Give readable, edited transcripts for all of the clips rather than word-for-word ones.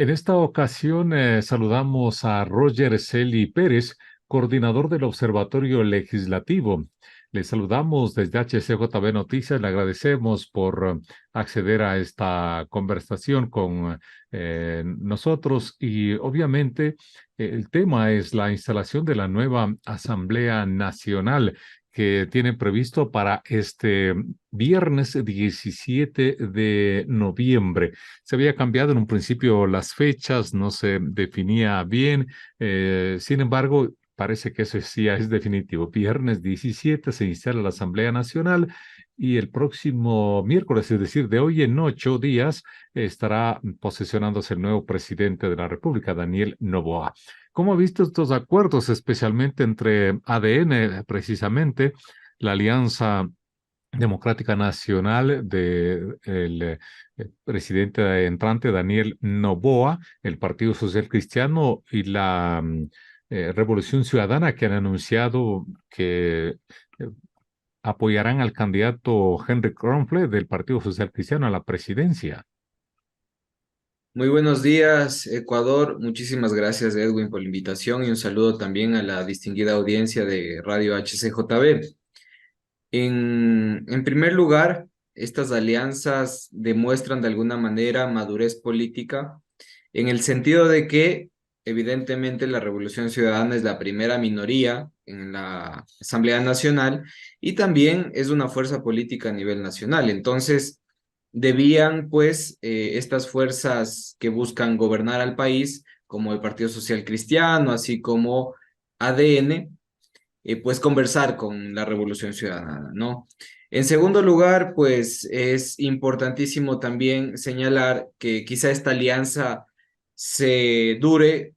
En esta ocasión saludamos a Roger Celi Pérez, coordinador del Observatorio Legislativo. Le saludamos desde HCJB Noticias, le agradecemos por acceder a esta conversación con nosotros y obviamente el tema es la instalación de la nueva Asamblea Nacional que tiene previsto para este viernes 17 de noviembre. Se había cambiado en un principio las fechas, no se definía bien, sin embargo, parece que eso sí ya es definitivo. Viernes 17 se instala la Asamblea Nacional y el próximo miércoles, es decir, de hoy en 8 días, estará posesionándose el nuevo presidente de la República, Daniel Noboa. ¿Cómo ha visto estos acuerdos, especialmente entre ADN, precisamente, la Alianza Democrática Nacional del presidente entrante Daniel Noboa, el Partido Social Cristiano y la Revolución Ciudadana, que han anunciado que apoyarán al candidato Henry Kronfle del Partido Social Cristiano a la presidencia? Muy buenos días, Ecuador. Muchísimas gracias, Edwin, por la invitación y un saludo también a la distinguida audiencia de Radio HCJB. En primer lugar, estas alianzas demuestran de alguna manera madurez política en el sentido de que, evidentemente, la Revolución Ciudadana es la primera minoría en la Asamblea Nacional y también es una fuerza política a nivel nacional. Entonces, debían, pues, estas fuerzas que buscan gobernar al país, como el Partido Social Cristiano, así como ADN, pues conversar con la Revolución Ciudadana, ¿no? En segundo lugar, pues es importantísimo también señalar que quizá esta alianza se dure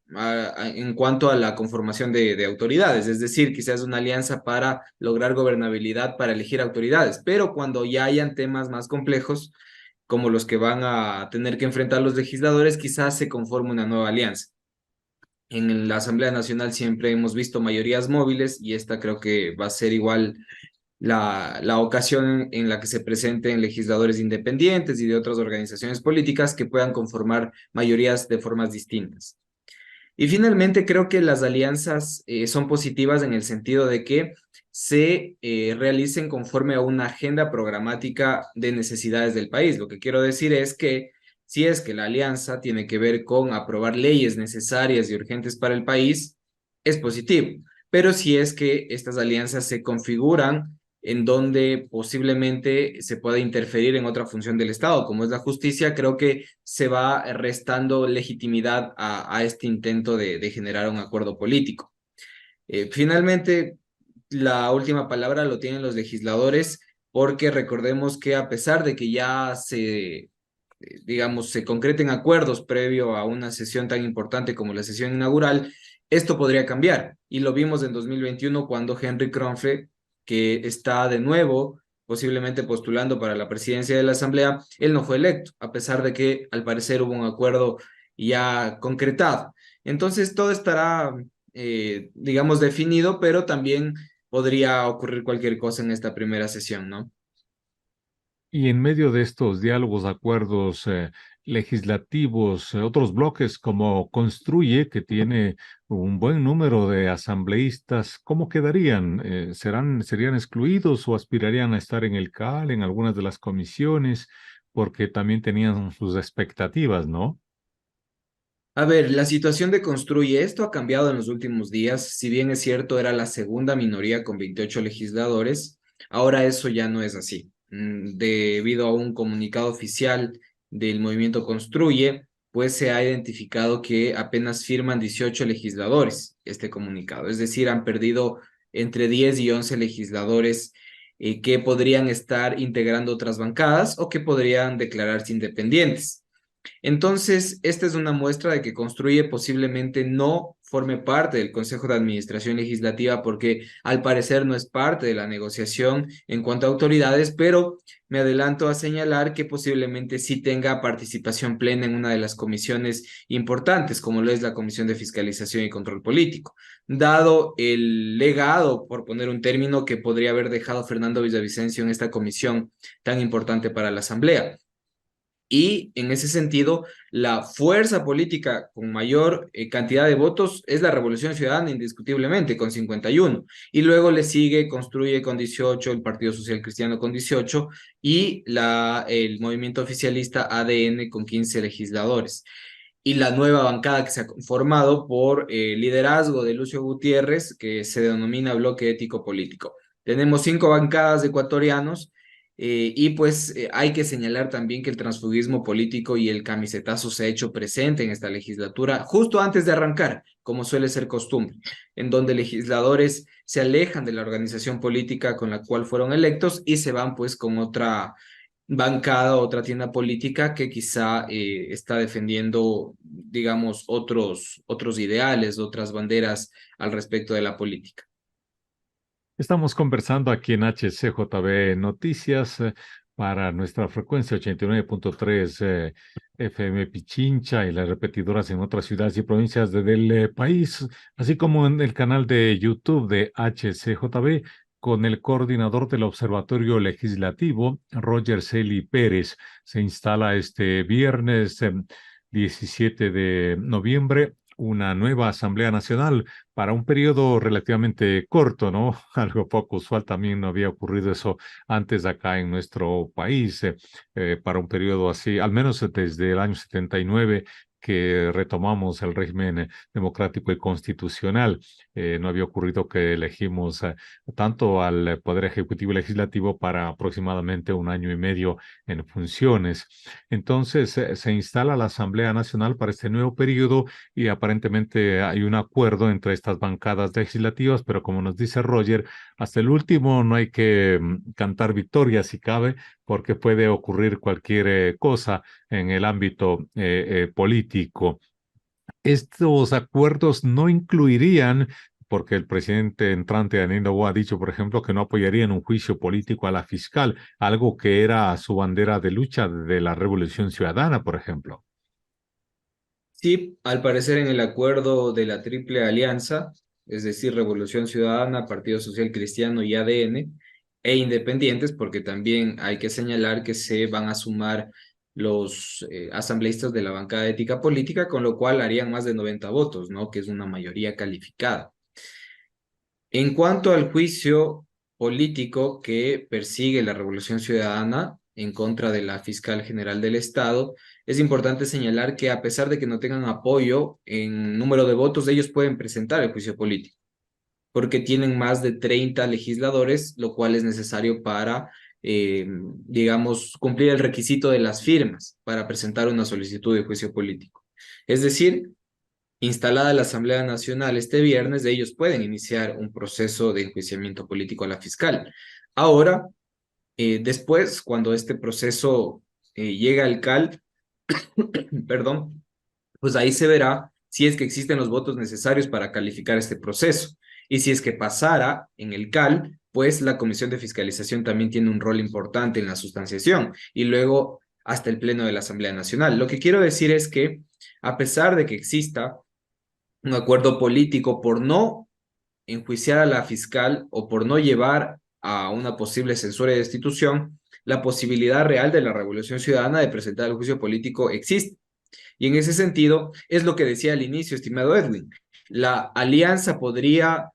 en cuanto a la conformación de autoridades, es decir, quizás una alianza para lograr gobernabilidad, para elegir autoridades, pero cuando ya hayan temas más complejos, como los que van a tener que enfrentar los legisladores, quizás se conforme una nueva alianza. En la Asamblea Nacional siempre hemos visto mayorías móviles y esta creo que va a ser igual la ocasión en la que se presenten legisladores independientes y de otras organizaciones políticas que puedan conformar mayorías de formas distintas. Y finalmente creo que las alianzas son positivas en el sentido de que se realicen conforme a una agenda programática de necesidades del país. Lo que quiero decir es que si es que la alianza tiene que ver con aprobar leyes necesarias y urgentes para el país, es positivo. Pero si es que estas alianzas se configuran en donde posiblemente se pueda interferir en otra función del Estado, como es la justicia, creo que se va restando legitimidad a este intento de generar un acuerdo político. Finalmente, la última palabra lo tienen los legisladores, porque recordemos que a pesar de que ya digamos, se concreten acuerdos previo a una sesión tan importante como la sesión inaugural, esto podría cambiar. Y lo vimos en 2021 cuando Henry Kronfle, que está de nuevo posiblemente postulando para la presidencia de la Asamblea, él no fue electo, a pesar de que al parecer hubo un acuerdo ya concretado. Entonces todo estará, digamos, definido, pero también podría ocurrir cualquier cosa en esta primera sesión, ¿no? Y en medio de estos diálogos, acuerdos legislativos, otros bloques como Construye, que tiene un buen número de asambleístas, ¿cómo quedarían? ¿Serían excluidos o aspirarían a estar en el CAL, en algunas de las comisiones? Porque también tenían sus expectativas, ¿no? A ver, la situación de Construye, esto ha cambiado en los últimos días. Si bien es cierto, era la segunda minoría con 28 legisladores, ahora eso ya no es así. Debido a un comunicado oficial del movimiento Construye, pues se ha identificado que apenas firman 18 legisladores este comunicado. Es decir, han perdido entre 10 y 11 legisladores que podrían estar integrando otras bancadas o que podrían declararse independientes. Entonces, esta es una muestra de que Construye posiblemente no forme parte del Consejo de Administración Legislativa porque al parecer no es parte de la negociación en cuanto a autoridades, pero me adelanto a señalar que posiblemente sí tenga participación plena en una de las comisiones importantes, como lo es la Comisión de Fiscalización y Control Político, dado el legado, por poner un término, que podría haber dejado Fernando Villavicencio en esta comisión tan importante para la Asamblea. Y en ese sentido, la fuerza política con mayor cantidad de votos es la Revolución Ciudadana, indiscutiblemente, con 51. Y luego le sigue, construye con 18, el Partido Social Cristiano con 18 y el movimiento oficialista ADN con 15 legisladores. Y la nueva bancada que se ha formado por liderazgo de Lucio Gutiérrez, que se denomina Bloque Ético Político. Tenemos 5 bancadas de ecuatorianos y pues hay que señalar también que el transfugismo político y el camisetazo se ha hecho presente en esta legislatura justo antes de arrancar, como suele ser costumbre, en donde legisladores se alejan de la organización política con la cual fueron electos y se van pues con otra bancada, otra tienda política que quizá está defendiendo, digamos, otros ideales, otras banderas al respecto de la política. Estamos conversando aquí en HCJB Noticias para nuestra frecuencia 89.3 FM Pichincha y las repetidoras en otras ciudades y provincias del país, así como en el canal de YouTube de HCJB con el coordinador del Observatorio Legislativo, Roger Celi Pérez. Se instala este viernes 17 de noviembre una nueva Asamblea Nacional para un periodo relativamente corto, ¿no? Algo poco usual, también no había ocurrido eso antes acá en nuestro país, para un periodo así, al menos desde el año 79 que retomamos el régimen democrático y constitucional. No había ocurrido que elegimos tanto al Poder Ejecutivo y Legislativo para aproximadamente un año y medio en funciones. Entonces, se instala la Asamblea Nacional para este nuevo periodo y aparentemente hay un acuerdo entre estas bancadas legislativas, pero como nos dice Roger, hasta el último no hay que cantar victoria si cabe, porque puede ocurrir cualquier cosa en el ámbito político. Estos acuerdos no incluirían, porque el presidente entrante Daniel Noboa ha dicho, por ejemplo, que no apoyarían un juicio político a la fiscal, algo que era su bandera de lucha de la Revolución Ciudadana, por ejemplo. Sí, al parecer en el acuerdo de la Triple Alianza, es decir, Revolución Ciudadana, Partido Social Cristiano y ADN, e independientes, porque también hay que señalar que se van a sumar los asambleístas de la bancada de ética política, con lo cual harían más de 90 votos, ¿no? Que es una mayoría calificada. En cuanto al juicio político que persigue la Revolución Ciudadana en contra de la fiscal general del Estado, es importante señalar que a pesar de que no tengan apoyo en número de votos, ellos pueden presentar el juicio político, porque tienen más de 30 legisladores, lo cual es necesario para, digamos, cumplir el requisito de las firmas para presentar una solicitud de juicio político. Es decir, instalada la Asamblea Nacional este viernes, ellos pueden iniciar un proceso de enjuiciamiento político a la fiscal. Ahora, después, cuando este proceso llega al CAL, perdón, pues ahí se verá si es que existen los votos necesarios para calificar este proceso. Y si es que pasara en el CAL, pues la Comisión de Fiscalización también tiene un rol importante en la sustanciación y luego hasta el Pleno de la Asamblea Nacional. Lo que quiero decir es que a pesar de que exista un acuerdo político por no enjuiciar a la fiscal o por no llevar a una posible censura y destitución, la posibilidad real de la revolución ciudadana de presentar el juicio político existe. Y en ese sentido, es lo que decía al inicio, estimado Edwin, la alianza podría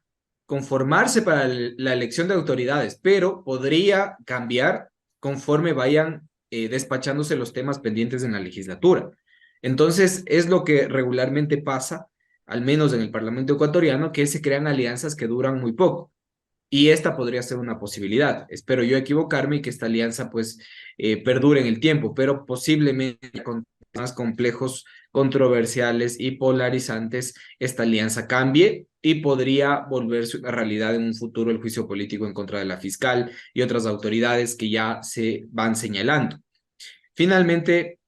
conformarse para la elección de autoridades, pero podría cambiar conforme vayan despachándose los temas pendientes en la legislatura. Entonces, es lo que regularmente pasa, al menos en el Parlamento ecuatoriano, que se crean alianzas que duran muy poco. Y esta podría ser una posibilidad. Espero yo equivocarme y que esta alianza pues perdure en el tiempo, pero posiblemente con temas complejos, controversiales y polarizantes, esta alianza cambie y podría volverse una realidad en un futuro el juicio político en contra de la fiscal y otras autoridades que ya se van señalando. Finalmente,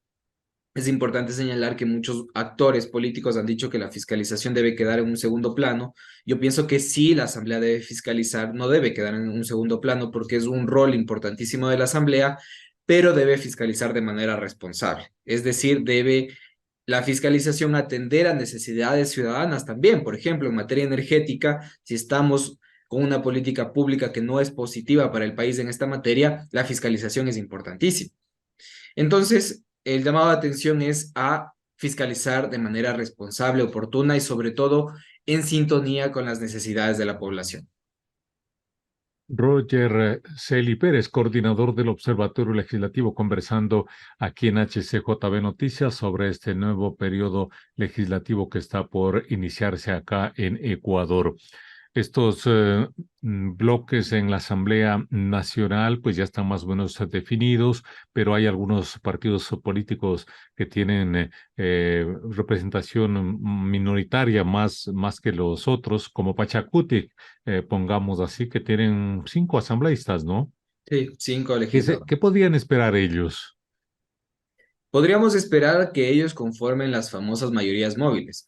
es importante señalar que muchos actores políticos han dicho que la fiscalización debe quedar en un segundo plano. Yo pienso que sí, la Asamblea debe fiscalizar, no debe quedar en un segundo plano porque es un rol importantísimo de la Asamblea, pero debe fiscalizar de manera responsable. Es decir, debe la fiscalización atender a necesidades ciudadanas también. Por ejemplo, en materia energética, si estamos con una política pública que no es positiva para el país en esta materia, la fiscalización es importantísima. Entonces, el llamado de atención es a fiscalizar de manera responsable, oportuna y sobre todo en sintonía con las necesidades de la población. Roger Celi Pérez, coordinador del Observatorio Legislativo, conversando aquí en HCJB Noticias sobre este nuevo periodo legislativo que está por iniciarse acá en Ecuador. Estos bloques en la Asamblea Nacional pues ya están más o menos definidos, pero hay algunos partidos políticos que tienen representación minoritaria más que los otros, como Pachacuti, pongamos así, que tienen 5 asambleístas, ¿no? Sí, 5 ¿Qué legisladores. podrían esperar ellos? Podríamos esperar que ellos conformen las famosas mayorías móviles,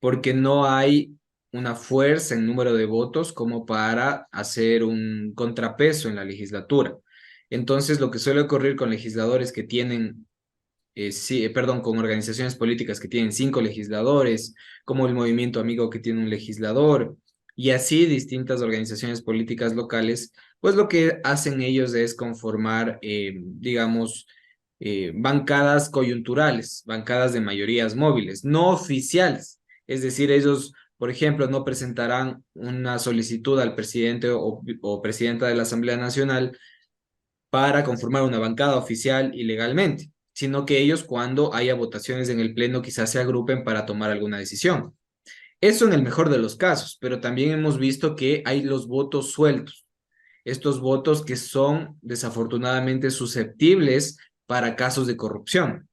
porque no hay una fuerza en número de votos como para hacer un contrapeso en la legislatura. Entonces, lo que suele ocurrir con legisladores que tienen, sí, perdón, con organizaciones políticas que tienen 5 legisladores, como el Movimiento Amigo que tiene un legislador, y así distintas organizaciones políticas locales, pues lo que hacen ellos es conformar, digamos, bancadas coyunturales, bancadas de mayorías móviles, no oficiales. Es decir, ellos, por ejemplo, no presentarán una solicitud al presidente o presidenta de la Asamblea Nacional para conformar una bancada oficial ilegalmente, sino que ellos cuando haya votaciones en el Pleno quizás se agrupen para tomar alguna decisión. Eso en el mejor de los casos, pero también hemos visto que hay los votos sueltos, estos votos que son desafortunadamente susceptibles para casos de corrupción,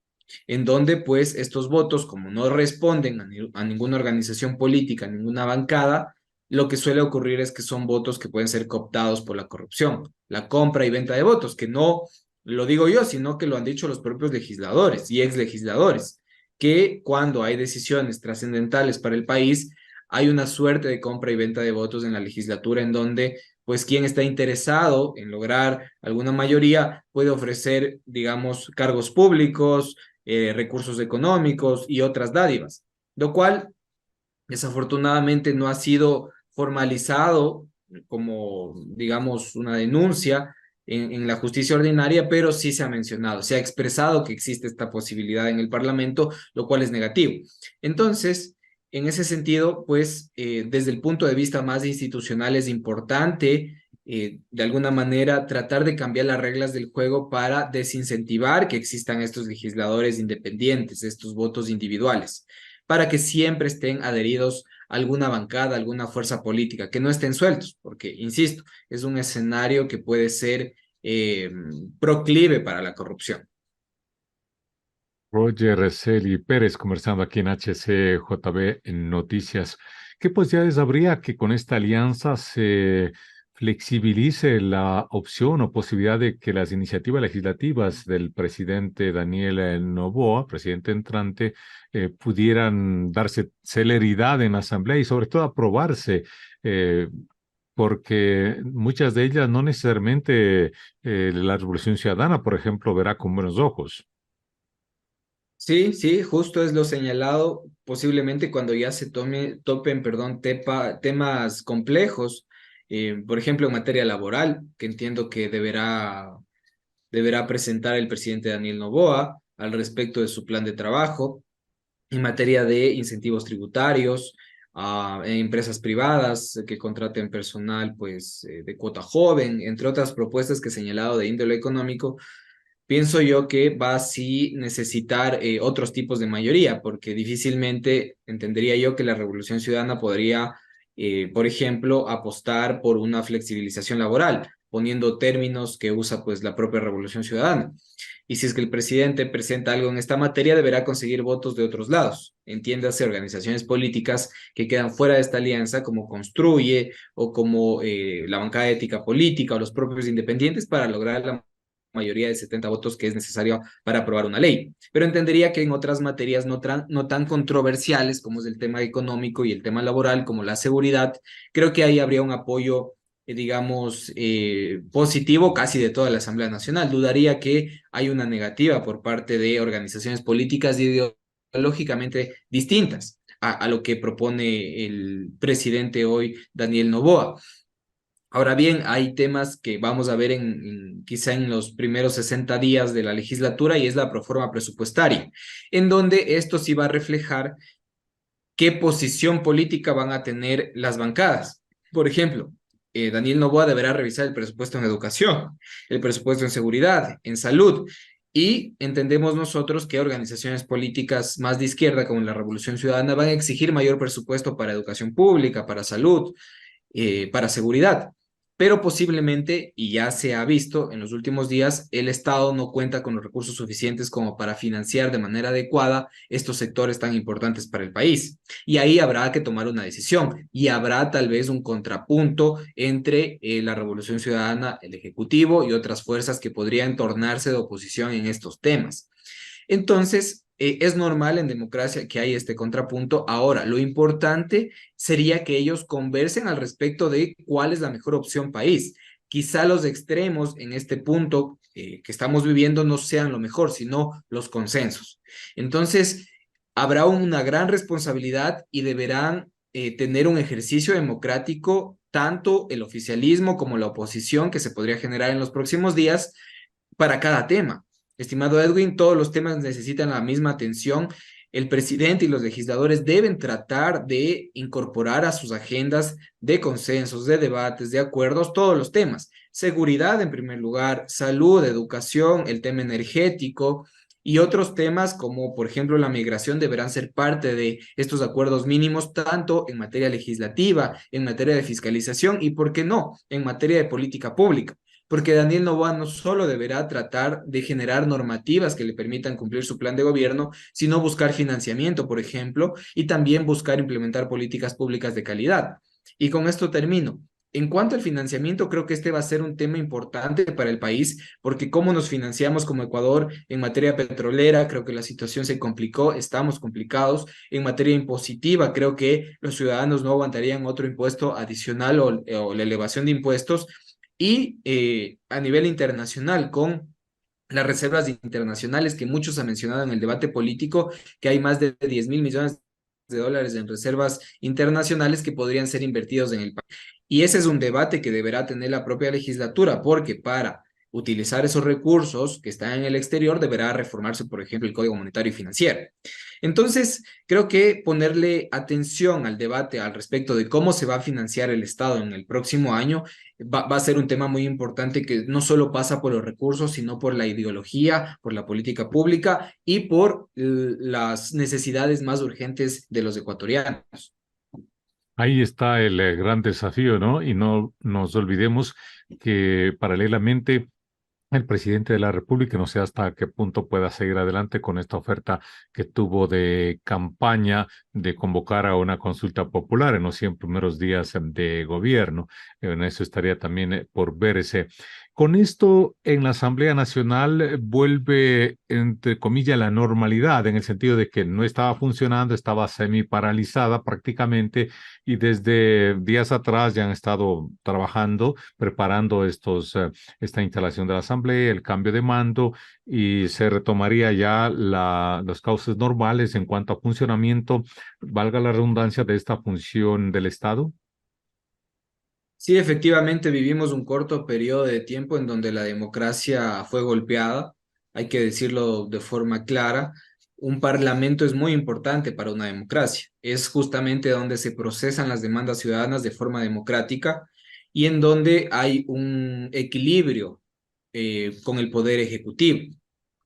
en donde pues estos votos, como no responden a ninguna organización política, a ninguna bancada, lo que suele ocurrir es que son votos que pueden ser cooptados por la corrupción, la compra y venta de votos, que no lo digo yo, sino que lo han dicho los propios legisladores y exlegisladores, que cuando hay decisiones trascendentales para el país, hay una suerte de compra y venta de votos en la legislatura en donde pues quien está interesado en lograr alguna mayoría puede ofrecer, digamos, cargos públicos, recursos económicos y otras dádivas, lo cual desafortunadamente no ha sido formalizado como, digamos, una denuncia en la justicia ordinaria, pero sí se ha mencionado, se ha expresado que existe esta posibilidad en el Parlamento, lo cual es negativo. Entonces, en ese sentido, pues, desde el punto de vista más institucional es importante de alguna manera tratar de cambiar las reglas del juego para desincentivar que existan estos legisladores independientes, estos votos individuales, para que siempre estén adheridos a alguna bancada, a alguna fuerza política, que no estén sueltos, porque, insisto, es un escenario que puede ser proclive para la corrupción. Roger Celi Pérez conversando aquí en HCJB en Noticias. ¿Qué posibilidades habría que con esta alianza se flexibilice la opción o posibilidad de que las iniciativas legislativas del presidente Daniel Noboa, presidente entrante, pudieran darse celeridad en la Asamblea y sobre todo aprobarse? eh, Porque muchas de ellas no necesariamente la Revolución Ciudadana, por ejemplo, verá con buenos ojos. Sí, sí, justo es lo señalado, posiblemente cuando ya se topen, perdón, temas complejos, por ejemplo, en materia laboral, que entiendo que deberá presentar el presidente Daniel Noboa al respecto de su plan de trabajo, en materia de incentivos tributarios, en empresas privadas que contraten personal pues de cuota joven, entre otras propuestas que he señalado de índole económico. Pienso yo que va a sí necesitar otros tipos de mayoría, porque difícilmente entendería yo que la Revolución Ciudadana podría, por ejemplo, apostar por una flexibilización laboral, poniendo términos que usa pues la propia Revolución Ciudadana. Y si es que el presidente presenta algo en esta materia, deberá conseguir votos de otros lados. Entiéndase, organizaciones políticas que quedan fuera de esta alianza, como Construye o como la bancada de ética política o los propios independientes, para lograr la mayoría de 70 votos que es necesario para aprobar una ley. Pero entendería que en otras materias no tan controversiales como es el tema económico y el tema laboral, como la seguridad, creo que ahí habría un apoyo, digamos, positivo casi de toda la Asamblea Nacional. Dudaría que hay una negativa por parte de organizaciones políticas y ideológicamente distintas a lo que propone el presidente hoy, Daniel Noboa. Ahora bien, hay temas que vamos a ver quizá en los primeros 60 días de la legislatura y es la proforma presupuestaria, en donde esto sí va a reflejar qué posición política van a tener las bancadas. Por ejemplo, Daniel Noboa deberá revisar el presupuesto en educación, el presupuesto en seguridad, en salud, y entendemos nosotros que organizaciones políticas más de izquierda, como la Revolución Ciudadana, van a exigir mayor presupuesto para educación pública, para salud, para seguridad. Pero posiblemente, y ya se ha visto en los últimos días, el Estado no cuenta con los recursos suficientes como para financiar de manera adecuada estos sectores tan importantes para el país. Y ahí habrá que tomar una decisión y habrá tal vez un contrapunto entre la Revolución Ciudadana, el Ejecutivo y otras fuerzas que podrían tornarse de oposición en estos temas. Entonces, es normal en democracia que hay este contrapunto. Ahora, lo importante sería que ellos conversen al respecto de cuál es la mejor opción país. Quizá los extremos en este punto que estamos viviendo no sean lo mejor, sino los consensos. Entonces, habrá una gran responsabilidad y deberán tener un ejercicio democrático, tanto el oficialismo como la oposición, que se podría generar en los próximos días para cada tema. Estimado Edwin, todos los temas necesitan la misma atención. El presidente y los legisladores deben tratar de incorporar a sus agendas de consensos, de debates, de acuerdos, todos los temas. Seguridad en primer lugar, salud, educación, el tema energético y otros temas como, por ejemplo, la migración deberán ser parte de estos acuerdos mínimos, tanto en materia legislativa, en materia de fiscalización y, ¿por qué no?, en materia de política pública, porque Daniel Noboa no solo deberá tratar de generar normativas que le permitan cumplir su plan de gobierno, sino buscar financiamiento, por ejemplo, y también buscar implementar políticas públicas de calidad. Y con esto termino. En cuanto al financiamiento, creo que este va a ser un tema importante para el país, porque cómo nos financiamos como Ecuador en materia petrolera, creo que la situación se complicó, estamos complicados. En materia impositiva, creo que los ciudadanos no aguantarían otro impuesto adicional o la elevación de impuestos y a nivel internacional con las reservas internacionales que muchos han mencionado en el debate político, que hay más de 10.000 millones de dólares en reservas internacionales que podrían ser invertidos en el país. Y ese es un debate que deberá tener la propia legislatura, porque para utilizar esos recursos que están en el exterior deberá reformarse, por ejemplo, el Código Monetario y Financiero. Entonces, creo que ponerle atención al debate al respecto de cómo se va a financiar el Estado en el próximo año va a ser un tema muy importante que no solo pasa por los recursos, sino por la ideología, por la política pública y por las necesidades más urgentes de los ecuatorianos. Ahí está el gran desafío, ¿no? Y no nos olvidemos que paralelamente el presidente de la República, no sé hasta qué punto pueda seguir adelante con esta oferta que tuvo de campaña de convocar a una consulta popular en los 100 primeros días de gobierno. En eso estaría también por verse. Con esto, en la Asamblea Nacional vuelve, entre comillas, la normalidad, en el sentido de que no estaba funcionando, estaba semi paralizada prácticamente, y desde días atrás ya han estado trabajando, preparando esta instalación de la Asamblea, el cambio de mando, y se retomaría ya los cauces normales en cuanto a funcionamiento, valga la redundancia, de esta función del Estado. Sí, efectivamente vivimos un corto periodo de tiempo en donde la democracia fue golpeada, hay que decirlo de forma clara. Un parlamento es muy importante para una democracia. Es justamente donde se procesan las demandas ciudadanas de forma democrática y en donde hay un equilibrio con el poder ejecutivo,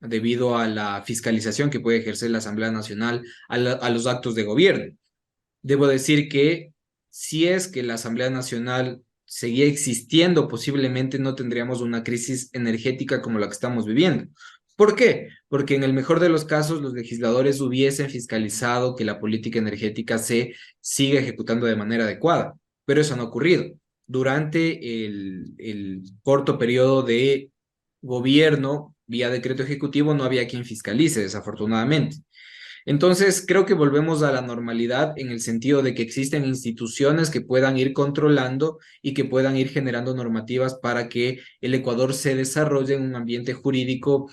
debido a la fiscalización que puede ejercer la Asamblea Nacional a los actos de gobierno. Debo decir que si es que la Asamblea Nacional seguía existiendo, posiblemente no tendríamos una crisis energética como la que estamos viviendo. ¿Por qué? Porque en el mejor de los casos los legisladores hubiesen fiscalizado que la política energética se siga ejecutando de manera adecuada, pero eso no ha ocurrido. Durante el corto periodo de gobierno vía decreto ejecutivo no había quien fiscalice, desafortunadamente. Entonces, creo que volvemos a la normalidad en el sentido de que existen instituciones que puedan ir controlando y que puedan ir generando normativas para que el Ecuador se desarrolle en un ambiente jurídico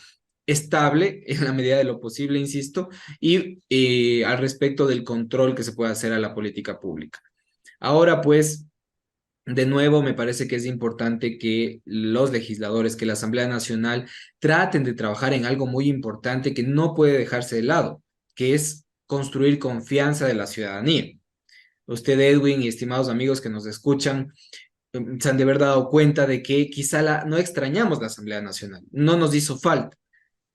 estable en la medida de lo posible, insisto, y al respecto del control que se puede hacer a la política pública. Ahora, pues, De nuevo, me parece que es importante que los legisladores, que la Asamblea Nacional traten de trabajar en algo muy importante que no puede dejarse de lado, que es construir confianza de la ciudadanía. Usted, Edwin, y estimados amigos que nos escuchan, se han de haber dado cuenta de que quizá no extrañamos la Asamblea Nacional, no nos hizo falta.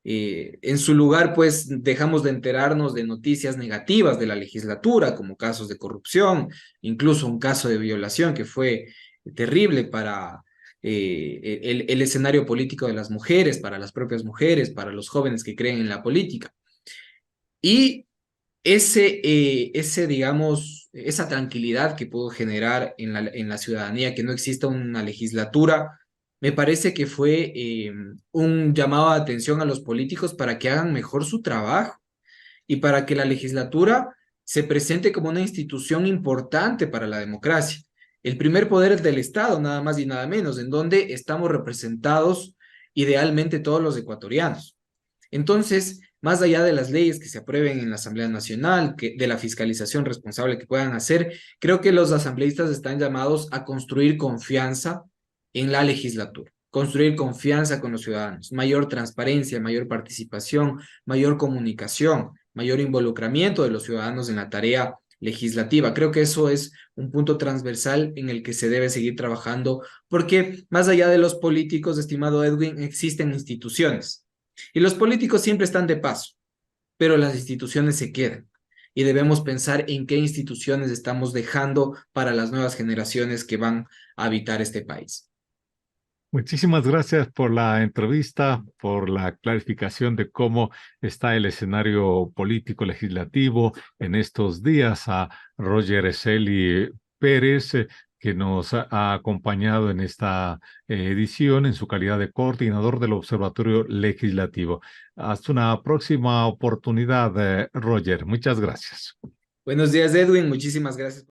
En su lugar, pues dejamos de enterarnos de noticias negativas de la legislatura, como casos de corrupción, incluso un caso de violación que fue terrible para el escenario político de las mujeres, para las propias mujeres, para los jóvenes que creen en la política. Y digamos, esa tranquilidad que pudo generar en la ciudadanía, que no exista una legislatura, me parece que fue un llamado de atención a los políticos para que hagan mejor su trabajo y para que la legislatura se presente como una institución importante para la democracia. El primer poder es del Estado, nada más y nada menos, en donde estamos representados idealmente todos los ecuatorianos. Entonces, más allá de las leyes que se aprueben en la Asamblea Nacional, de la fiscalización responsable que puedan hacer, creo que los asambleístas están llamados a construir confianza en la legislatura, construir confianza con los ciudadanos, mayor transparencia, mayor participación, mayor comunicación, mayor involucramiento de los ciudadanos en la tarea legislativa. Creo que eso es un punto transversal en el que se debe seguir trabajando, porque más allá de los políticos, estimado Edwin, existen instituciones. Y los políticos siempre están de paso, pero las instituciones se quedan. Y debemos pensar en qué instituciones estamos dejando para las nuevas generaciones que van a habitar este país. Muchísimas gracias por la entrevista, por la clarificación de cómo está el escenario político legislativo en estos días. A Roger Celi Pérez, que nos ha acompañado en esta edición en su calidad de coordinador del Observatorio Legislativo. Hasta una próxima oportunidad, Roger. Muchas gracias. Buenos días, Edwin. Muchísimas gracias.